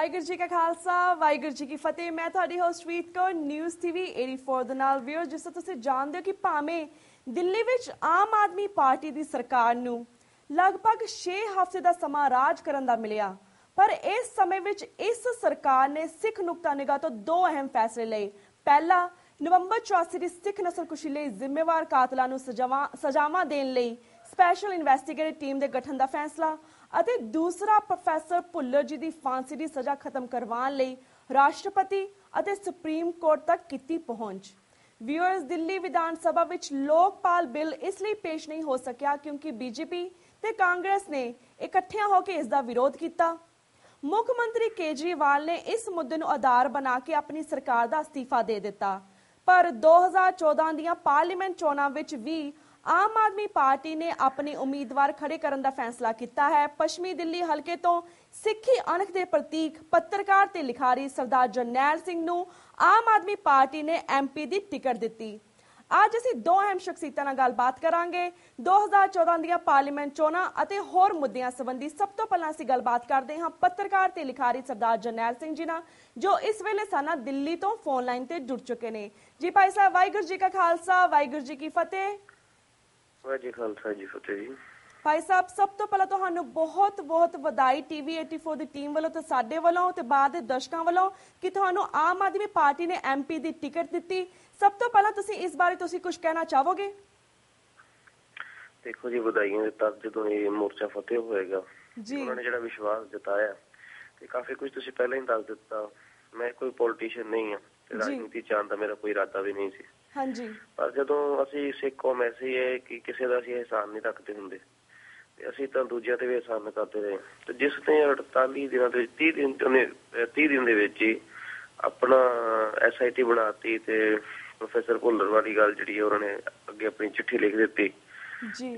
ਵਾਹਿਗੁਰੂ ਜੀ ਕਾ ਖਾਲਸਾ ਵਾਹਿਗੁਰੂ ਜੀ ਕੀ ਫਤਿਹ। ਮੈਂ ਤੁਹਾਡੀ ਹੋਸਟ ਵੀਤ ਕੌਰ ਨਿਊਜ਼ ਟੀਵੀ 84 ਦੇ ਨਾਲ। ਵੀਰ ਜਿਸ ਤਰ੍ਹਾਂ ਤੁਸੀਂ ਜਾਣਦੇ ਹੋ ਕਿ ਭਾਵੇਂ ਦਿੱਲੀ ਵਿੱਚ ਆਮ ਆਦਮੀ ਪਾਰਟੀ ਦੀ ਸਰਕਾਰ ਨੂੰ ਲਗਭਗ 6 ਹਫ਼ਤੇ ਦਾ ਸਮਾਂ ਰਾਜ ਕਰਨ ਦਾ ਮਿਲਿਆ, ਪਰ ਇਸ ਸਮੇਂ ਵਿੱਚ ਇਸ ਸਰਕਾਰ ਨੇ ਸਿੱਖ ਨੁਕਤਾ ਨਿਗਾਹ ਤੋਂ ਦੋ ਅਹਿਮ ਫੈਸਲੇ ਲਏ। ਪਹਿਲਾ, ਨਵੰਬਰ 84 ਦੀ ਸਿੱਖ ਨਸਲਕੁਸ਼ੀ ਲਈ ਜ਼ਿੰਮੇਵਾਰ ਕਾਤਲਾਂ ਨੂੰ ਸਜ਼ਾਵਾਂ ਦੇਣ ਲਈ ਸਪੈਸ਼ਲ ਇਨਵੈਸਟੀਗੇਟਿਵ ਟੀਮ ਦੇ ਗਠਨ ਦਾ ਫੈਸਲਾ, ਅਤੇ ਦੂਸਰਾ ਪ੍ਰੋਫੈਸਰ ਭੁੱਲਰ ਜੀ ਦੀ ਫਾਂਸੀ ਦੀ ਸਜ਼ਾ ਖਤਮ ਕਰਵਾਉਣ ਲਈ ਰਾਸ਼ਟਰਪਤੀ ਅਤੇ ਸੁਪਰੀਮ ਕੋਰਟ ਤੱਕ ਕੀਤੀ ਪਹੁੰਚ। ਵਿਊਅਰਸ, ਦਿੱਲੀ ਵਿਧਾਨ ਸਭਾ ਵਿੱਚ ਲੋਕਪਾਲ ਬਿੱਲ ਇਸ ਲਈ ਪੇਸ਼ ਨਹੀਂ ਹੋ ਸਕਿਆ ਕਿਉਂਕਿ ਬੀਜੇਪੀ ਤੇ ਕਾਂਗਰਸ ਨੇ ਇਕੱਠਿਆਂ ਹੋ ਕੇ ਇਸ ਦਾ ਵਿਰੋਧ ਕੀਤਾ। ਮੁੱਖ ਮੰਤਰੀ ਕੇਜਰੀਵਾਲ ਨੇ ਇਸ ਮੁੱਦੇ ਨੂੰ ਆਧਾਰ ਬਣਾ ਕੇ ਆਪਣੀ ਸਰਕਾਰ ਦਾ ਅਸਤੀਫਾ ਦੇ ਦਿੱਤਾ, ਪਰ 2014 ਦੀਆਂ ਪਾਰਲੀਮੈਂਟ ਚੋਣਾਂ ਵਿੱਚ ਵੀ ਆਮ ਆਦਮੀ ਪਾਰਟੀ ਨੇ ਆਪਣੇ ਉਮੀਦਵਾਰ ਖੜੇ ਕਰਨ ਦਾ ਫੈਸਲਾ ਕੀਤਾ ਹੈ। ਪੱਛਮੀ ਦਿੱਲੀ ਹਲਕੇ ਤੋਂ ਸਿੱਖੀ ਅਣਖ ਦੇ ਪ੍ਰਤੀਕ ਪੱਤਰਕਾਰ ਤੇ ਲਿਖਾਰੀ ਸਰਦਾਰ ਜਰਨੈਲ ਸਿੰਘ ਨੂੰ ਆਮ ਆਦਮੀ ਪਾਰਟੀ ਨੇ ਐਮਪੀ ਦੀ ਟਿਕਟ ਦਿੱਤੀ। ਅੱਜ ਅਸੀਂ ਦੋ ਅਹਿਮ ਸ਼ਖਸੀਅਤਾਂ ਨਾਲ ਗੱਲਬਾਤ ਕਰਾਂਗੇ 2014 ਦੀਆਂ ਪਾਰਲੀਮੈਂਟ ਚੋਣਾਂ ਅਤੇ ਹੋਰ ਮੁੱਦਿਆਂ ਸੰਬੰਧੀ। ਸਭ ਤੋਂ ਪਹਿਲਾਂ ਅਸੀਂ ਗੱਲਬਾਤ ਕਰਦੇ ਹਾਂ ਪੱਤਰਕਾਰ ਤੇ ਲਿਖਾਰੀ ਸਰਦਾਰ ਜਰਨੈਲ ਸਿੰਘ ਜੀ ਨਾਲ, ਜੋ ਇਸ ਵੇਲੇ ਸਾਡਾ ਦਿੱਲੀ ਤੋਂ ਫੋਨ ਲਾਈਨ ਤੇ ਜੁੜ ਚੁੱਕੇ ਨੇ। ਜੀ ਭਾਈ ਸਾਹਿਬ, ਵਾਹਿਗੁਰੂ ਜੀ ਕਾ ਖਾਲਸਾ ਵਾਹਿਗੁਰੂ ਜੀ ਕੀ ਫਤਿਹ। ਭਾਈ ਸਾਹਿਬ, ਸਭ ਤੋਂ ਪਹਿਲਾਂ ਤੁਹਾਨੂੰ ਬਹੁਤ ਬਹੁਤ ਵਧਾਈ ਟੀਵੀ 84 ਦੀ ਟੀਮ ਵੱਲੋਂ ਤੇ ਸਾਡੇ ਵੱਲੋਂ ਤੇ ਬਾਅਦ ਦੇ ਦਰਸ਼ਕਾਂ ਵੱਲੋਂ ਕਿ ਤੁਹਾਨੂੰ ਆਮ ਆਦਮੀ ਪਾਰਟੀ ਨੇ ਐਮਪੀ ਦੀ ਟਿਕਟ ਦਿੱਤੀ। ਸਭ ਤੋਂ ਪਹਿਲਾਂ ਤੁਸੀਂ ਇਸ ਬਾਰੇ ਕੁਝ ਕਹਿਣਾ ਚਾਹੋਗੇ? ਦੇਖੋ ਜੀ, ਵਧਾਈਆਂ ਦਿੱਤਾ ਜਦੋਂ ਇਹ ਮੋਰਚਾ ਫਤਿਹ ਹੋਏਗਾ ਜੀ, ਉਹਨਾਂ ਨੇ ਜਿਹੜਾ ਵਿਸ਼ਵਾਸ ਜਤਾਇਆ ਤੇ ਕਾਫੀ ਕੁਝ ਤੁਸੀਂ ਪਹਿਲਾਂ ਹੀ ਦੱਸ ਦਿੱਤਾ। ਮੈਂ ਕੋਈ ਪੋਲੀਟੀਸ਼ੀਅਨ ਨਹੀਂ ਹਾਂ ਤੇ ਰਾਜਨੀਤੀ ਚਾਹਣ ਦਾ ਮੇਰਾ ਕੋਈ ਇਰਾਦਾ ਵੀ ਨਹੀਂ ਸੀ। ਹਾਂਜੀ, ਪਰ ਜਦੋਂ ਅਸੀਂ ਸਿੱਖ ਕੌਮ ਐਸੀ ਹੈ ਕਿ ਕਿਸੇ ਦਾ ਅਸੀਂ ਅਹਿਸਾਨ ਨਹੀਂ ਰੱਖਦੇ ਹੁੰਦੇ ਤੇ ਅਸੀਂ ਤਾਂ ਦੂਜਿਆਂ ਤੇ ਵੀ ਅਹਿਸਾਨ ਕਰਦੇ ਰਹੇ। ਤੇ ਜਿਸ ਨੇ 48 ਦਿਨਾਂ ਦੇ ਵਿੱਚ 30 ਦਿਨ ਦੇ ਵਿੱਚ ਹੀ ਆਪਣਾ SIT ਬਣਾਤੀ ਤੇ ਪ੍ਰੋਫੈਸਰ ਭੁੱਲਰ ਵਾਲੀ ਗੱਲ ਜਿਹੜੀ ਉਹਨਾਂ ਨੇ ਅੱਗੇ ਆਪਣੀ ਚਿੱਠੀ ਲਿਖ ਦਿੱਤੀ।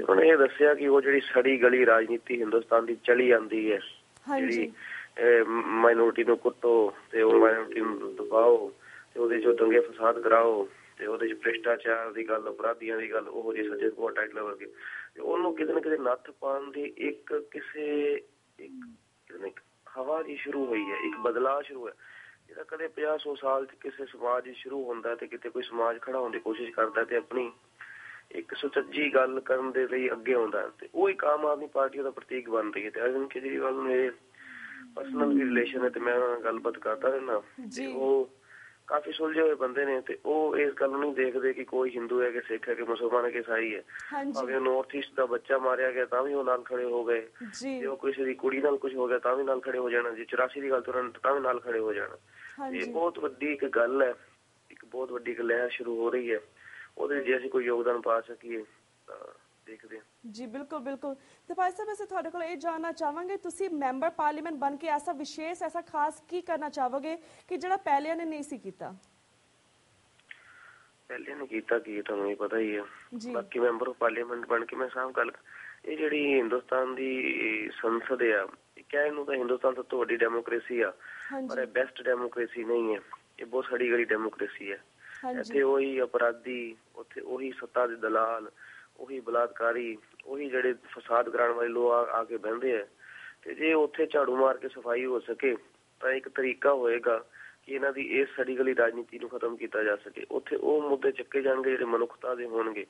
ਉਹਨਾਂ ਨੇ ਇਹ ਦੱਸਿਆ ਕਿ ਉਹ ਜਿਹੜੀ ਸੜੀ ਗਲੀ ਰਾਜਨੀਤੀ ਹਿੰਦੁਸਤਾਨ ਦੀ ਚਲੀ ਜਾਂਦੀ ਹੈ, ਜਿਹੜੀ ਮਾਈਨੋਰਿਟੀ ਨੂੰ ਕੁੱਟੋ ਤੇ ਉਹ ਮਾਈਨੋਰਿਟੀ ਨੂੰ ਦਬਾਓ ਤੇ ਉਹਦੇ ਚੋਂ ਦੰਗੇ ਫਸਾਦ ਕਰਾਓ ਤੇ ਉਹਦੇ ਚ ਭ੍ਰਿਸ਼ਟਾਚਾਰ ਦੀ ਗੱਲ, ਅਪਰਾਧੀਆਂ ਦੀ ਗੱਲ, ਉਹ ਜਿਹੇ ਸੱਜੇ ਕੁਮਾਰ ਟਾਈਟਲ ਵਰਗੇ, ਉਹਨੂੰ ਕਿਤੇ ਨਾ ਕਿਤੇ ਨੱਥ ਪਾਉਣ ਦੀ ਇੱਕ ਹਵਾ ਜੀ ਸ਼ੁਰੂ ਹੋਈ ਹੈ, ਇੱਕ ਬਦਲਾਅ ਸ਼ੁਰੂ ਹੈ ਜਿਹੜਾ ਕਦੇ 50-100 ਸਾਲ ਚ ਕਿਸੇ ਸਮਾਜ ਸ਼ੁਰੂ ਹੁੰਦਾ ਤੇ ਕਿਤੇ ਕੋਈ ਸਮਾਜ ਖੜਾ ਹੋਣ ਦੀ ਕੋਸ਼ਿਸ਼ ਕਰਦਾ ਤੇ ਆਪਣੀ ਇੱਕ ਸੁਚੱਜੀ ਗੱਲ ਕਰਨ ਦੇ ਲਈ ਅੱਗੇ ਆਉਂਦਾ ਤੇ ਉਹ ਇੱਕ ਆਮ ਆਦਮੀ ਪਾਰਟੀ ਦਾ ਪ੍ਰਤੀਕ ਬਣ ਰਹੀ ਹੈ। ਤੇ ਅਰਵਿੰਦ ਕੇਜਰੀਵਾਲ ਨੂੰ ਇਹ ਪਰਸਨਲ ਵੀ ਰਿਲੇਸ਼ਨ ਹੈ ਤੇ ਮੈਂ ਉਹਨਾਂ ਨਾਲ ਗੱਲਬਾਤ ਕਰਦਾ ਰਹਿਣਾ ਤੇ ਉਹ ਕਾਫੀ ਸੁਲਝੇ ਹੋਏ ਬੰਦੇ ਨੇ ਤੇ ਉਹ ਇਸ ਗੱਲ ਨੂੰ ਨਹੀਂ ਦੇਖਦੇ ਕਿ ਕੋਈ ਹਿੰਦੂ ਹੈ ਕਿ ਸਿੱਖ ਹੈ ਕਿ ਮੁਸਲਮਾਨ ਹੈ ਕਿ ਈਸਾਈ ਹੈ। ਭਾਵੇਂ ਨੌਰਥ ਈਸਟ ਦਾ ਬੱਚਾ ਮਾਰਿਆ ਗਿਆ ਤਾਂ ਵੀ ਉਹ ਨਾਲ ਖੜੇ ਹੋ ਗਏ, ਜੇ ਉਹ ਕਿਸੇ ਦੀ ਕੁੜੀ ਨਾਲ ਕੁਝ ਹੋ ਗਿਆ ਤਾਂ ਵੀ ਨਾਲ ਖੜੇ ਹੋ ਜਾਣਾ, ਜੇ 84 ਦੀ ਗੱਲ ਤੁਰਨ ਤਾਂ ਵੀ ਨਾਲ ਖੜੇ ਹੋ ਜਾਣਾ। ਇਹ ਬਹੁਤ ਵੱਡੀ ਇੱਕ ਗੱਲ ਹੈ, ਇੱਕ ਬਹੁਤ ਵੱਡੀ ਇੱਕ ਲਹਿਰ ਸ਼ੁਰੂ ਹੋ ਰਹੀ ਹੈ। ਉਹਦੇ ਜੇ ਅਸੀਂ ਕੋਈ ਯੋਗਦਾਨ ਪਾ ਸਕੀਏ ਤਾਂ ਦੇਖਦੇ ਹਾਂ। ਜੀ ਬਿਲਕੁਲ ਬਿਲਕੁਲ। ਤੇ ਭਾਈ ਸਾਹਿਬ, ਅਸੀਂ ਤੁਹਾਡੇ ਕੋਲ ਇਹ ਜਾਣਨਾ ਚਾਹਾਂਗੇ, ਤੁਸੀਂ ਮੈਂਬਰ ਪਾਰਲੀਮੈਂਟ ਬਣ ਕੇ ਐਸਾ ਵਿਸ਼ੇਸ਼ ਐਸਾ ਖਾਸ ਕੀ ਕਰਨਾ ਚਾਹੋਗੇ ਕਿ ਜਿਹੜਾ ਪਹਿਲਿਆਂ ਨੇ ਨਹੀਂ ਸੀ ਕੀਤਾ? ਪਹਿਲੇ ਨੇ ਕੀਤਾ ਕੀ ਤੁਹਾਨੂੰ ਇਹ ਪਤਾ ਹੀ ਹੈ। ਬਾਕੀ ਮੈਂਬਰ ਪਾਰਲੀਮੈਂਟ ਬਣ ਕੇ ਮੈਂ ਸਾਫ਼ ਗੱਲ, ਇਹ ਜਿਹੜੀ ਹਿੰਦੁਸਤਾਨ ਦੀ ਸੰਸਦ ਆ, ਕਹਿਣ ਨੂੰ ਤਾਂ ਹਿੰਦੁਸਤਾਨ ਸਭ ਤੋਂ ਵੱਡੀ ਡੈਮੋਕ੍ਰੇਸੀ ਆ, ਪਰ ਇਹ ਬੈਸਟ ਡੈਮੋਕ੍ਰੇਸੀ ਨਹੀਂ ਹੈ। ਇਹ ਬਹੁਤ ਸੜੀ ਗਲੀ ਡੈਮੋਕ੍ਰੇਸੀ ਹੈ। ਇੱਥੇ ਉਹੀ ਅਪਰਾਧੀ, ਉੱਥੇ ਉਹੀ ਸੱਤਾ ਦੇ ਦਲਾਲ, ਉਹੀ ਬਲਾਤਕਾਰੀ, ਉਹੀ ਜਿਹੜੇ ਫਸਾਦ ਕਰਾਉਣ ਵਾਲੇ ਲੋਕ ਆ ਕੇ ਬਹਿੰਦੇ ਆ। ਤੇ ਜੇ ਉੱਥੇ ਝਾੜੂ ਮਾਰ ਕੇ ਸਫਾਈ ਹੋ ਸਕੇ ਤਾਂ ਇੱਕ ਤਰੀਕਾ ਹੋਏਗਾ ਕਿ ਇਹਨਾਂ ਦੀ ਇਸ ਸੜੀ ਗਲੀ ਰਾਜਨੀਤੀ ਨੂੰ ਖਤਮ ਕੀਤਾ ਜਾ ਸਕੇ। ਉੱਥੇ ਉਹ ਮੁੱਦੇ ਚੱਕੇ ਜਾਣਗੇ ਜਿਹੜੇ ਮਨੁੱਖਤਾ ਦੇ ਹੋਣਗੇ,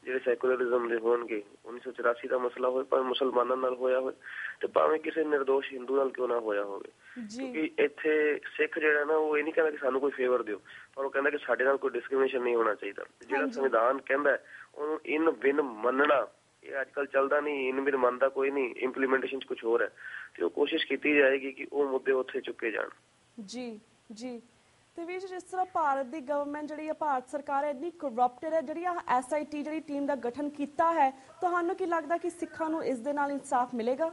ਜਿਹੜੇ ਸੈਕੂਲਰਿਜ਼ਮ ਦੇ ਹੋਣਗੇ। 1984 ਦਾ ਮਸਲਾ ਹੋਵੇ ਭਾਵੇਂ ਮੁਸਲਮਾਨਾਂ ਨਾਲ ਹੋਇਆ ਹੋਵੇ ਤੇ ਭਾਵੇਂ ਕਿਸੇ ਨਿਰਦੋਸ਼ ਹਿੰਦੂ ਨਾਲ ਕਿਉਂ ਨਾ ਹੋਇਆ ਹੋਵੇ, ਕਿਉਂਕਿ ਇੱਥੇ ਸਿੱਖ ਜਿਹੜਾ ਨਾ ਉਹ ਇਹ ਨਹੀਂ ਕਹਿੰਦਾ ਕਿ ਸਾਨੂੰ ਕੋਈ ਫੇਵਰ ਦਿਓ, ਪਰ ਉਹ ਕਹਿੰਦਾ ਕਿ ਸਾਡੇ ਨਾਲ ਕੋਈ ਡਿਸਕ੍ਰਿਮੀਨੇਸ਼ਨ ਨਹੀਂ ਹੋਣਾ ਚਾਹੀਦਾ। ਜਿਹੜਾ ਸੰਵਿਧਾਨ ਕਹਿੰਦਾ ਉਹਨੂੰ ਇਨ ਬਿਨ ਮੰਨਣਾ, ਇਹ ਅੱਜ ਕੱਲ੍ਹ ਚੱਲਦਾ ਨਹੀਂ। ਇਨ ਬਿਨ ਮੰਨਦਾ ਕੋਈ ਨਹੀਂ, ਇੰਪਲੀਮੈਂਟੇਸ਼ਨ ਚ ਕੁਛ ਹੋਰ ਹੈ ਤੇ ਉਹ ਕੋਸ਼ਿਸ਼ ਕੀਤੀ ਜਾਏਗੀ ਕਿ ਉਹ ਮੁੱਦੇ ਉੱਥੇ ਚੁੱਕੇ ਜਾਣ। ਜੀ ਜੀ। ਤੇ ਵੀਰ, ਜਿਸ ਤਰ੍ਹਾਂ ਭਾਰਤ ਦੀ ਗਵਰਨਮੈਂਟ ਜਿਹੜੀ ਹੈ, ਭਾਰਤ ਸਰਕਾਰ ਇੰਨੀ ਕਰਪਟਡ ਹੈ, ਜਿਹੜੀ SIT ਜਿਹੜੀ ਟੀਮ ਦਾ ਗਠਨ ਕੀਤਾ ਹੈ, ਤੁਹਾਨੂੰ ਕੀ ਲੱਗਦਾ ਕਿ ਸਿੱਖਾਂ ਨੂੰ ਇਸ ਦੇ ਨਾਲ ਇਨਸਾਫ ਮਿਲੇਗਾ?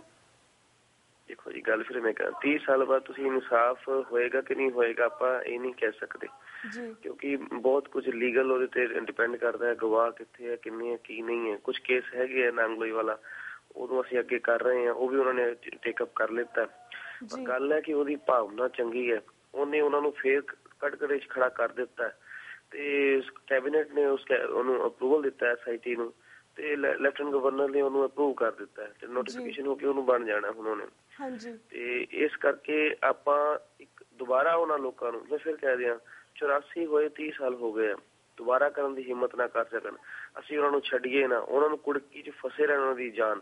ਦੇਖੋ ਜੀ, ਗੱਲ ਫਿਰ ਮੈਂ ਕਹਾਂ 30 ਸਾਲ ਬਾਅਦ ਤੁਸੀਂ ਇਨਸਾਫ ਹੋਏਗਾ ਕਿ ਨਹੀਂ ਹੋਏਗਾ ਆਪਾਂ ਇਹ ਨਹੀਂ ਕਹਿ ਸਕਦੇ, ਕਿਉਂਕਿ ਬਹੁਤ ਕੁਝ ਲੀਗਲ ਉਹਦੇ ਤੇ ਡਿਪੈਂਡ ਕਰਦਾ ਹੈ। ਗਵਾਹ ਕਿੱਥੇ ਹੈ, ਕਿੰਨੇ ਹੈ, ਕੀ ਨਹੀਂ ਹੈ। ਕੁਝ ਕੇਸ ਹੈਗੇ ਆ ਨਾਂਗਲੋਈ ਵਾਲਾ, ਉਹਨੂੰ ਅਸੀਂ ਅੱਗੇ ਕਰ ਰਹੇ ਹਾਂ, ਉਹ ਵੀ ਉਹਨਾਂ ਨੇ ਟੇਕਅਪ ਕਰ ਲਿੱਤਾ। ਪਰ ਗੱਲ ਹੈ ਕਿ ਉਹਦੀ ਭਾਵਨਾ ਚੰਗੀ ਹੈ, ਉਹਨੇ ਉਹਨਾਂ ਨੂੰ ਫੇਰ ਕਟਘਰੇ ਚ ਖੜਾ ਕਰ ਦਿੱਤਾ ਤੇ ਕੈਬਨਿਟ ਨੇ ਉਹਨੂੰ ਅਪਰੂਵਲ ਦਿੱਤਾ SIT ਨੂੰ ਤੇ ਲੈਫਟੀਨੈਂਟ ਗਵਰਨਰ ਨੇ ਉਹਨੂੰ ਅਪਰੂਵ ਕਰ ਦਿੱਤਾ ਤੇ ਨੋਟੀਫਿਕੇਸ਼ਨ ਹੋ ਕੇ ਉਹਨੂੰ ਬਣ ਜਾਣਾ ਹੁਣ ਉਹਨੇ। ਤੇ ਇਸ ਕਰਕੇ ਆਪਾਂ ਇੱਕ ਦੁਬਾਰਾ ਉਹਨਾਂ ਲੋਕਾਂ ਨੂੰ, ਮੈਂ ਫਿਰ ਕਹਿ ਦਿਆਂ, 84 ਹੋਏ 30 ਸਾਲ ਹੋ ਗਏ, ਦੁਬਾਰਾ ਕਰਨ ਦੀ ਹਿੰਮਤ ਨਾ ਕਰ ਸਕਣ, ਅਸੀਂ ਉਹਨਾਂ ਨੂੰ ਛੱਡੀਏ ਨਾ, ਉਹਨਾਂ ਨੂੰ ਕੁੜਕੀ 'ਚ ਫਸੇ ਰਹਿਣ ਉਹਨਾਂ ਦੀ ਜਾਨ।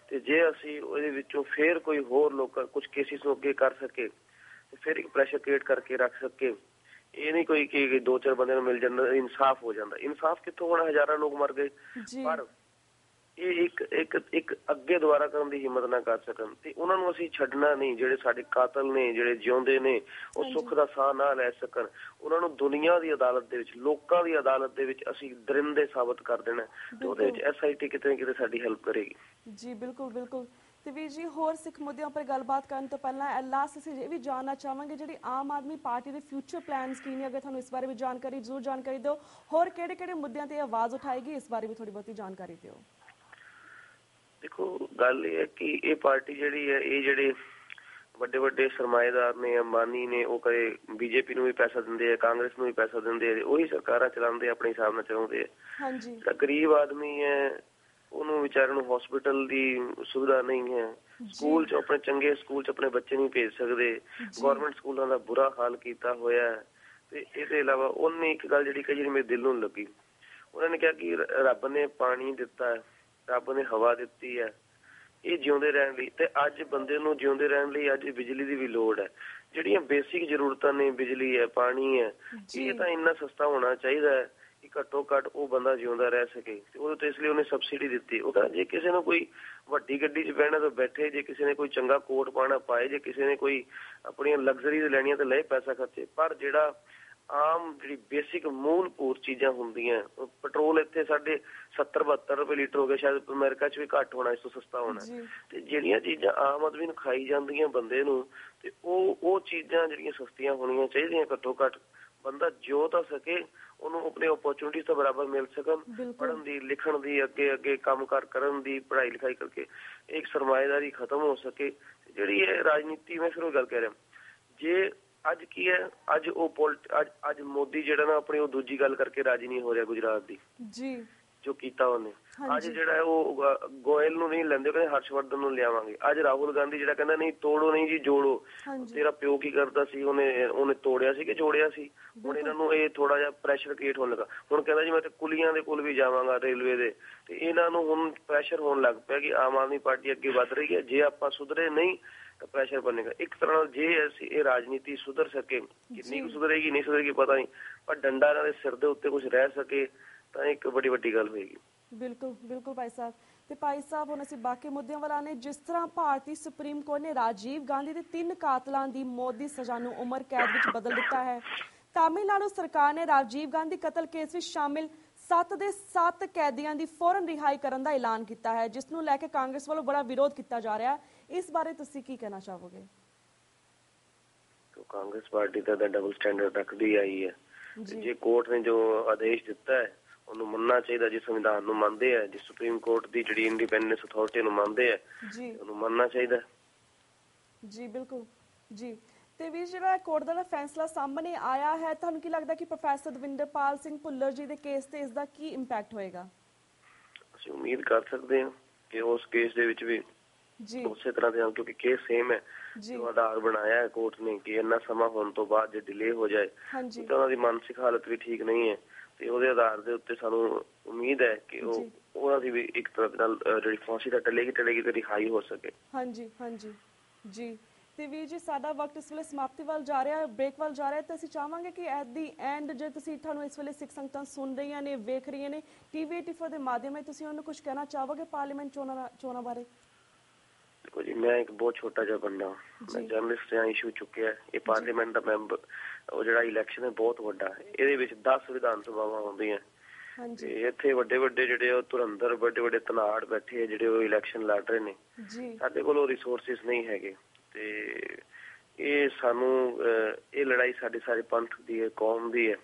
ਤੇ ਜੇ ਅਸੀਂ ਉਹਦੇ ਵਿੱਚੋਂ ਫੇਰ ਕੋਈ ਹੋਰ ਲੋਕਾਂ ਕੁਝ ਕੇਸਿਸ ਨੂੰ ਅੱਗੇ ਕਰ ਸਕੇ ਤੇ ਫਿਰ ਇੱਕ ਪ੍ਰੈਸ਼ਰ ਕ੍ਰੀਏਟ ਕਰਕੇ ਰੱਖ ਸਕੇ, ਇਹ ਨਹੀਂ ਕੋਈ ਕਿ 2-4 ਬੰਦੇ ਨੂੰ ਮਿਲ ਜਾਂਦਾ ਇਨਸਾਫ ਹੋ ਜਾਂਦਾ। ਇਨਸਾਫ ਕਿੱਥੋਂ ਹੋਣਾ? ਹਜ਼ਾਰਾਂ ਲੋਕ ਮਰ ਗਏ। ਪਰ ਇਹ ਇੱਕ ਅੱਗੇ ਦੁਬਾਰਾ ਕਰਨ ਦੀ ਹਿੰਮਤ ਨਾ ਕਰ ਸਕਣ ਤੇ ਉਹਨਾਂ ਨੂੰ ਅਸੀਂ ਛੱਡਣਾ ਨਹੀਂ। ਜਿਹੜੇ ਸਾਡੇ ਕਾਤਲ ਨੇ, ਜਿਹੜੇ ਜਿਉਂਦੇ ਨੇ, ਉਹ ਸੁੱਖ ਦਾ ਸਾਹ ਨਾ ਲੈ ਸਕਣ, ਉਹਨਾਂ ਨੂੰ ਦੁਨੀਆ ਦੀ ਅਦਾਲਤ ਦੇ ਵਿੱਚ, ਲੋਕਾਂ ਦੀ ਅਦਾਲਤ ਦੇ ਵਿੱਚ ਅਸੀਂ ਦਰਿੰਦੇ ਸਾਬਤ ਕਰ ਦੇਣਾ ਤੇ ਉਹਦੇ ਵਿੱਚ SIT ਕਿਤੇ ਨਾ ਕਿਤੇ ਸਾਡੀ ਹੈਲਪ ਕਰੇਗੀ। ਜੀ ਬਿਲਕੁਲ ਬਿਲकुल। ਤੇ ਵੀਰ ਜੀ, ਹੋਰ ਸਿੱਖ ਮੁੱਦਿਆਂ ਉੱਪਰ ਗੱਲਬਾਤ ਕਰਨ ਤੋਂ ਪਹਿਲਾਂ ਲਾਸਟ ਅਸੀਂ ਇਹ ਵੀ ਜਾਣਨਾ ਚਾਹਾਂਗੇ, ਜਿਹੜੀ ਆਮ ਆਦਮੀ ਪਾਰਟੀ ਦੇ ਫਿਊਚਰ ਪਲਾਨਸ ਕੀ ਨੇ? ਅਗਰ ਤੁਹਾਨੂੰ ਇਸ ਬਾਰੇ ਵੀ ਜਾਣਕਾਰੀ ਜ਼ਰੂਰ ਜਾਣਕਾਰੀ ਦਿਓ। ਹੋਰ ਕਿਹੜੇ ਕਿਹੜੇ ਮੁੱਦਿਆਂ ਤੇ ਆਵਾਜ਼ ਉਠਾਏਗੀ, ਇਸ ਬਾਰੇ ਵੀ ਥੋੜੀ ਬਹੁਤੀ ਜਾਣਕਾਰੀ ਦਿਓ। ਦੇਖੋ, ਗੱਲ ਇਹ ਹੈ ਕਿ ਇਹ ਪਾਰਟੀ ਜਿਹੜੀ ਹੈ, ਇਹ ਜਿਹੜੇ ਵੱਡੇ ਵੱਡੇ ਸਰਮਾਏਦਾਰ ਨੇ, ਅੰਬਾਨੀ ਨੇ, ਉਹ ਕਦੇ BJP ਨੂੰ ਵੀ ਪੈਸਾ ਦਿੰਦੇ ਆ, ਕਾਂਗਰਸ ਨੂੰ ਵੀ ਪੈਸਾ ਦਿੰਦੇ ਆ, ਉਹੀ ਸਰਕਾਰਾਂ ਚਲਾਉਂਦੇ ਆਪਣੇ ਹਿਸਾਬ ਨਾਲ ਚਲਾਉਂਦੇ ਆ। ਜਿਹੜਾ ਗਰੀਬ ਆਦਮੀ ਹੈ ਉਹਨੂੰ ਵਿਚਾਰੇ ਨੂੰ ਹਸਪੀਟਲ ਦੀ ਸੁਵਿਧਾ ਨਹੀਂ ਹੈ, ਸਕੂਲ 'ਚ ਆਪਣੇ ਚੰਗੇ ਸਕੂਲ 'ਚ ਆਪਣੇ ਬੱਚੇ ਨਹੀਂ ਭੇਜ ਸਕਦੇ, ਗੌਰਮੈਂਟ ਸਕੂਲਾਂ ਦਾ ਬੁਰਾ ਹਾਲ ਕੀਤਾ ਹੋਇਆ। ਤੇ ਇਹਦੇ ਇਲਾਵਾ ਉਹਨੇ ਇੱਕ ਗੱਲ ਜਿਹੜੀ ਕਹੀ, ਜਿਹੜੀ ਮੇਰੇ ਦਿਲ ਨੂੰ ਲੱਗੀ, ਉਹਨਾਂ ਨੇ ਕਿਹਾ ਕਿ ਰੱਬ ਨੇ ਪਾਣੀ ਦਿੱਤਾ ਹੈ, ਰੱਬ ਨੇ ਹਵਾ ਦਿੱਤੀ ਹੈ, ਇਹ ਜਿਉਂਦੇ ਰਹਿਣ ਲਈ, ਤੇ ਅੱਜ ਬੰਦੇ ਨੂੰ ਜਿਉਂਦੇ ਰਹਿਣ ਲਈ ਅੱਜ ਬਿਜਲੀ ਦੀ ਵੀ ਲੋੜ ਹੈ। ਜਿਹੜੀਆਂ ਬੇਸਿਕ ਜ਼ਰੂਰਤਾਂ ਨੇ, ਬਿਜਲੀ ਹੈ, ਪਾਣੀ ਹੈ, ਇਹ ਤਾਂ ਇੰਨਾ ਸਸਤਾ ਹੋਣਾ ਚਾਹੀਦਾ ਹੈ ਕਿ ਘੱਟੋ ਘੱਟ ਉਹ ਬੰਦਾ ਜਿਉਂਦਾ ਰਹਿ ਸਕੇ। ਤੇ ਉਹਦੇ ਤੇ ਇਸ ਲਈ ਉਹਨੇ ਸਬਸਿਡੀ ਦਿੱਤੀ। ਉਹ ਕਹਿੰਦਾ ਜੇ ਕਿਸੇ ਨੂੰ ਕੋਈ ਵੱਡੀ ਗੱਡੀ 'ਚ ਬਹਿਣਾ ਤਾਂ ਬੈਠੇ, ਜੇ ਕਿਸੇ ਨੇ ਕੋਈ ਚੰਗਾ ਕੋਟ ਪਾਉਣਾ ਪਾਏ, ਜੇ ਕਿਸੇ ਨੇ ਕੋਈ ਆਪਣੀਆਂ ਲਗਜ਼ਰੀ ਲੈਣੀਆਂ ਤਾਂ ਲਏ ਪੈਸਾ ਖਰਚੇ। ਪਰ ਜਿਹੜਾ ਆਮ ਜਿਹੜੀ ਬੇਸਿਕ ਮੂਲਭੂਤ ਚੀਜ਼ਾਂ ਹੁੰਦੀਆਂ, ਪੈਟਰੋਲ ਇੱਥੇ ਸਾਡੇ 70-72 ਰੁਪਏ ਲੀਟਰ ਹੋ ਗਿਆ, ਸ਼ਾਇਦ ਅਮਰੀਕਾ 'ਚ ਵੀ ਘੱਟ ਹੋਣਾ, ਇਸ ਤੋਂ ਸਸਤਾ ਹੋਣਾ। ਤੇ ਜਿਹੜੀਆਂ ਚੀਜ਼ਾਂ ਆਮ ਆਦਮੀ ਨੂੰ ਖਾਈ ਜਾਂਦੀਆਂ ਬੰਦੇ ਨੂੰ, ਤੇ ਉਹ ਚੀਜ਼ਾਂ ਜਿਹੜੀਆਂ ਸਸਤੀਆਂ ਹੋਣੀਆਂ ਚਾਹੀਦੀਆਂ। ਘੱਟੋ ਘੱਟ ਬੰਦਾ ਜਿਉ ਤਾਂ ਸਕੇ, ਉਹਨੂੰ ਆਪਣੇ ਓਪਰਚੁਨਿਟੀ ਤਾਂ ਬਰਾਬਰ ਮਿਲ ਸਕਣ, ਪੜ੍ਹਨ ਦੀ, ਲਿਖਣ ਦੀ, ਅੱਗੇ ਅੱਗੇ ਕੰਮ ਕਾਰ ਕਰਨ ਦੀ, ਪੜ੍ਹਾਈ ਲਿਖਾਈ ਕਰਕੇ ਇੱਕ ਸਰਮਾਏਦਾਰੀ ਖਤਮ ਹੋ ਸਕੇ। ਜਿਹੜੀ ਇਹ ਰਾਜਨੀਤੀ, ਮੈਂ ਫਿਰ ਉਹ ਗੱਲ ਕਹਿ ਰਿਹਾ, ਜੇ ਅੱਜ ਕੀ ਹੈ, ਅੱਜ ਉਹ ਅੱਜ ਮੋਦੀ ਜਿਹੜਾ ਨਾ ਆਪਣੀ ਉਹ ਦੂਜੀ ਗੱਲ ਕਰਕੇ ਰਾਜੀ ਨਹੀਂ ਹੋ ਰਿਹਾ ਗੁਜਰਾਤ ਦੀ, ਜੋ ਕੀਤਾ ਉਹਨੇ। ਅੱਜ ਜਿਹੜਾ ਹੈ ਉਹ ਗੋਇਲ ਨੂੰ ਨਹੀਂ ਲੈਂਦੇ, ਕਹਿੰਦੇ ਹਰਸ਼ਵਰਧਨ ਨੂੰ ਲਿਆਵਾਂਗੇ। ਅੱਜ ਰਾਹੁਲ ਗਾਂਧੀ ਜਿਹੜਾ ਕਹਿੰਦਾ ਨਹੀਂ ਤੋੜੋ ਨਹੀਂ ਜੀ ਜੋੜੋ। ਤੇਰਾ ਪਿਓ ਕੀ ਕਰਦਾ ਸੀ? ਉਹਨੇ ਤੋੜਿਆ ਸੀ ਕਿ ਜੋੜਿਆ ਸੀ? ਹੁਣ ਇਹਨਾਂ ਨੂੰ ਇਹ ਥੋੜਾ ਜਿਹਾ ਪ੍ਰੈਸ਼ਰ ਕ੍ਰੀਏਟ ਹੋਣ ਲੱਗਾ। ਹੁਣ ਕਹਿੰਦਾ ਜੀ ਮੈਂ ਤੇ ਕੁਲੀਆਂ ਦੇ ਕੋਲ ਵੀ ਜਾਵਾਂਗਾ, ਰੇਲਵੇ ਦੇ। ਤੇ ਇਹਨਾਂ ਨੂੰ ਹੁਣ ਪ੍ਰੈਸ਼ਰ ਹੋਣ ਲੱਗ ਪਿਆ ਕਿ ਆਮ ਆਦਮੀ ਪਾਰਟੀ ਅੱਗੇ ਵੱਧ ਰਹੀ ਹੈ, ਜੇ ਆਪਾਂ ਸੁਧਰੇ ਨਹੀਂ ਤਾਂ ਪ੍ਰੈਸ਼ਰ ਬਣੇਗਾ। ਇੱਕ ਤਰ੍ਹਾਂ ਨਾਲ ਜੇ ਅਸੀਂ ਇਹ ਰਾਜਨੀਤੀ ਸੁਧਰ ਸਕੇ, ਕਿੰਨੀ ਕੁ ਸੁਧਰੇਗੀ ਨਹੀਂ ਸੁਧਰੇਗੀ ਪਤਾ ਨਹੀਂ, ਪਰ ਡੰਡਾ ਇਹਨਾਂ ਦੇ ਸਿਰ ਦੇ ਉੱਤੇ ਕੁਝ ਰਹਿ ਸਕੇ ਤਾਂ ਇੱਕ ਬੜੀ ਵੱਡੀ ਗੱਲ ਹੋਏਗੀ। ਬਿਲਕੁਲ ਬਿਲकुल ਭਾਈ ਸਾਹਿਬ। ਤੇ ਭਾਈ ਸਾਹਿਬ, ਹੁਣ ਅਸੀਂ ਬਾਕੀ ਮੁੱਦਿਆਂ ਵੱਲ ਆਨੇ। ਜਿਸ ਤਰ੍ਹਾਂ ਭਾਰਤੀ ਸੁਪਰੀਮ ਕੋਰਟ ਨੇ ਰਾਜੀਵ ਗਾਂਧੀ ਦੇ 3 ਕਾਤਲਾਂ ਦੀ ਮੌਤ ਦੀ ਸਜ਼ਾ ਨੂੰ ਉਮਰ ਕੈਦ ਵਿੱਚ ਬਦਲ ਦਿੱਤਾ ਹੈ। ਤਾਮਿਲਨਾਡੂ ਸਰਕਾਰ ਨੇ ਰਾਜੀਵ ਗਾਂਧੀ ਕਤਲ ਕੇਸ ਵਿੱਚ ਸ਼ਾਮਿਲ 7 ਦੇ 7 ਕੈਦੀਆਂ ਦੀ ਫੌਰਨ ਰਿਹਾਈ ਕਰਨ ਦਾ ਐਲਾਨ ਕੀਤਾ ਹੈ, ਜਿਸ ਨੂੰ ਲੈ ਕੇ ਕਾਂਗਰਸ ਵੱਲੋਂ ਬੜਾ ਵਿਰੋਧ ਕੀਤਾ ਜਾ ਰਿਹਾ ਹੈ। ਇਸ ਬਾਰੇ ਤੁਸੀਂ ਕੀ ਕਹਿਣਾ ਚਾਹੋਗੇ? ਕਾਂਗਰਸ ਪਾਰਟੀ ਤਾਂ ਡਬਲ ਸਟੈਂਡਰਡ ਰੱਖਦੀ ਆਈ ਹੈ। ਜੇ ਕੋਰਟ ਨੇ ਜੋ ਆਦੇਸ਼ ਦਿੱਤਾ ਹੈ ਉਹਨੂੰ ਮੰਨਣਾ ਚਾਹੀਦਾ। ਜਿਸ ਸੰਵਿਧਾਨ ਨੂੰ ਮੰਨਦੇ ਆ, ਜਿਸ ਸੁਪਰੀਮ ਕੋਰਟ ਦੀ ਜਿਹੜੀ ਇੰਡੀਪੈਂਡੈਂਸ ਅਥਾਰਟੀ ਨੂੰ ਮੰਨਦੇ ਆ, ਉਹਨੂੰ ਮੰਨਣਾ ਚਾਹੀਦਾ। ਜੀ ਬਿਲਕੁਲ ਜੀ। ਤੇ ਵੀ ਜਿਹੜਾ ਕੋਰਟ ਦਾ ਫੈਸਲਾ ਸਾਹਮਣੇ ਆਇਆ ਹੈ, ਤੁਹਾਨੂੰ ਕੀ ਲੱਗਦਾ ਕਿ ਪ੍ਰੋਫੈਸਰ ਦਵਿੰਦਰਪਾਲ ਸਿੰਘ ਭੁੱਲਰ ਜੀ ਦੇ ਕੇਸ ਤੇ ਇਸ ਦਾ ਕੀ ਇੰਪੈਕਟ ਹੋਏਗਾ? ਅਸੀਂ ਉਮੀਦ ਕਰ ਸਕਦੇ ਹਾਂ ਕਿ ਉਸ ਕੇਸ ਦੇ ਵਿੱਚ ਵੀ ਉਸੇ ਤਰ੍ਹਾਂ ਦੇ, ਕਿਉਂਕਿ ਕੇਸ ਸੇਮ ਹੈ, ਜੋ ਆਧਾਰ ਬਣਾਇਆ ਹੈ ਕੋਰਟ ਨੇ ਕਿ ਇੰਨਾ ਸਮਾਂ ਹੋਣ ਤੋਂ ਬਾਅਦ ਜੇ ਡਿਲੇ ਹੋ ਜਾਏ ਤਾਂ ਉਹਨਾਂ ਦੀ ਮਾਨਸਿਕ ਹਾਲਤ ਵੀ ਠੀਕ ਨਹੀਂ ਹੈ। ਤੇ ਉਹਦੇ ਆਧਾਰ ਦੇ ਉੱਤੇ ਸਾਨੂੰ ਉਮੀਦ ਹੈ ਕਿ ਉਹਨਾਂ ਦੀ ਵੀ ਇੱਕ ਤਰ੍ਹਾਂ ਨਾਲ ਜਿਹੜੀ ਫਾਂਸੀ ਤਾਂ ਟਲੇਗੀ ਤੇ ਰਿਹਾਈ ਹੋ ਸਕੇ। ਹਾਂਜੀ ਜੀ। ਤੇ ਵੀਰ ਜੀ, ਸਾਡਾ ਵਕਤ ਇਸ ਵੇਲੇ ਸਮਾਪਤੀ ਵੱਲ ਜਾ ਰਿਹਾ, ਬ੍ਰੇਕ ਵੱਲ ਜਾ ਰਿਹਾ। ਤੇ ਅਸੀਂ ਚਾਹਾਂਗੇ ਕਿ ਐਟ ਦੀ ਐਂਡ ਜੇ ਤੁਸੀਂ ਤੁਹਾਨੂੰ ਇਸ ਵੇਲੇ ਸਿੱਖ ਸੰਗਤਾਂ ਸੁਣ ਰਹੀਆਂ ਨੇ, ਵੇਖ ਰਹੀਆਂ ਨੇ TV84 ਦੇ ਮਾਧਿਅਮ ਨਾਲ, ਤੁਸੀਂ ਉਹਨੂੰ ਕੁਝ ਕਹਿਣਾ ਚਾਹੋਗੇ ਪਾਰਲੀਮੈਂਟ ਚੋਣਾਂ ਬਾਰੇ? ਦੇਖੋ ਜੀ, ਮੈਂ ਇੱਕ ਬਹੁਤ ਛੋਟਾ ਜਿਹਾ ਬੰਦਾ, ਮੈਂ ਜਰਨਲਿਸਟ ਜਾਂ ਇਸ਼ੂ ਚੁੱਕਿਆ। ਇਹ ਪਾਰਲੀਮੈਂਟ ਦਾ ਮੈਂਬਰ, ਉਹ ਜਿਹੜਾ ਇਲੈਕਸ਼ਨ ਹੈ ਬਹੁਤ ਵੱਡਾ ਹੈ। ਇਹਦੇ ਵਿੱਚ 10 ਵਿਧਾਨ ਸਭਾਵਾਂ ਹੁੰਦੀਆਂ ਤੇ ਇੱਥੇ ਵੱਡੇ ਵੱਡੇ ਜਿਹੜੇ ਉਹ ਧੁਰੰਦਰ, ਵੱਡੇ ਵੱਡੇ ਧਨਾੜ ਬੈਠੇ ਆ ਜਿਹੜੇ ਉਹ ਇਲੈਕਸ਼ਨ ਲੜ ਰਹੇ ਨੇ। ਸਾਡੇ ਕੋਲ ਉਹ ਰਿਸੋਰਸਿਸ ਨਹੀਂ ਹੈਗੇ ਤੇ ਇਹ ਸਾਨੂੰ ਇਹ ਲੜਾਈ ਸਾਡੇ ਸਾਰੇ ਪੰਥ ਦੀ ਹੈ, ਕੌਮ ਦੀ ਹੈ।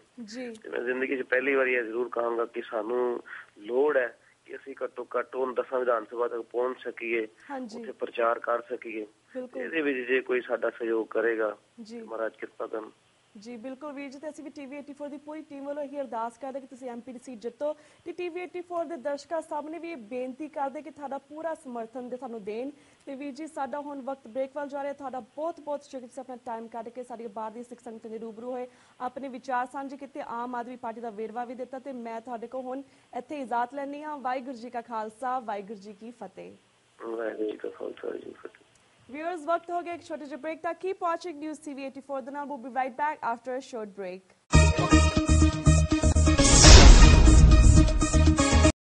ਤੇ ਮੈਂ ਜ਼ਿੰਦਗੀ 'ਚ ਪਹਿਲੀ ਵਾਰੀ ਇਹ ਜ਼ਰੂਰ ਕਹਾਂਗਾ ਕਿ ਸਾਨੂੰ ਲੋੜ ਹੈ ਕਿ ਅਸੀਂ ਘੱਟੋ ਘੱਟ ਉਹ 10 ਵਿਧਾਨ ਸਭਾ ਤੱਕ ਪਹੁੰਚ ਸਕੀਏ, ਉੱਥੇ ਪ੍ਰਚਾਰ ਕਰ ਸਕੀਏ। ਇਹਦੇ ਵਿੱਚ ਜੇ ਕੋਈ ਸਾਡਾ ਸਹਿਯੋਗ ਕਰੇਗਾ, ਮਹਾਰਾਜ ਕਿਰਪਾ ਕਰਨ। ਜੀ ਬਿਲਕੁਲ ਵੀਰ ਜੀ, ਤੇ ਅਸੀਂ ਵੀ ਟੀਵੀ 84 ਦੀ ਪੂਰੀ ਟੀਮ ਵੱਲੋਂ ਇਹੀ ਅਰਦਾਸ ਕਰਦੇ ਕਿ ਤੁਸੀਂ ਐਮਪੀ ਦੀ ਸੀਟ ਜਿੱਤੋ ਤੇ ਟੀਵੀ 84 ਦੇ ਦਰਸ਼ਕਾਂ ਸਾਹਮਣੇ ਵੀ ਇਹ ਬੇਨਤੀ ਕਰਦੇ ਕਿ ਤੁਹਾਡਾ ਪੂਰਾ ਸਮਰਥਨ ਦੇ ਸਾਨੂੰ ਦੇਣ। ਤੇ ਵੀਰ ਜੀ ਸਾਡਾ ਹੁਣ ਵਕਤ ਬ੍ਰੇਕ ਵੱਲ ਜਾ ਰਿਹਾ, ਤੁਹਾਡਾ ਬਹੁਤ ਬਹੁਤ ਸ਼ੁਕਰੀਆ, ਤੁਸੀਂ ਆਪਣਾ ਟਾਈਮ ਕੱਢ ਕੇ ਸਾਡੀ ਬਾਹਰ ਦੀ ਸਿੱਖ ਸੰਗਤ ਦੇ ਰੂਬਰੂ ਹੋਏ, ਆਪਣੇ ਵਿਚਾਰ ਸਾਂਝੇ ਕੀਤੇ, ਆਮ ਆਦਮੀ ਪਾਰਟੀ ਦਾ ਵੇਰਵਾ ਵੀ ਦਿੱਤਾ ਤੇ ਮੈਂ ਤੁਹਾਡੇ ਕੋਲ ਹੁਣ ਇੱਥੇ ਇਜਾਜ਼ਤ ਲੈਂਦੀ ਹਾਂ। ਵਾਹਿਗੁਰੂ ਜੀ ਕਾ ਖਾਲਸਾ, ਵਾਹਿਗੁਰੂ ਜੀ ਕੀ ਫਤਿਹ। ਵਾਹਿਗੁਰੂ ਜੀ ਕਾ ਖਾਲਸਾ, ਵਾਹਿਗੁਰੂ ਜੀ ਕੀ ਫਤਿਹ। Viewers, वक्त हो गया एक छोटे से ब्रेक तक। Keep watching News TV 84 The Now. We'll be right back after a short break.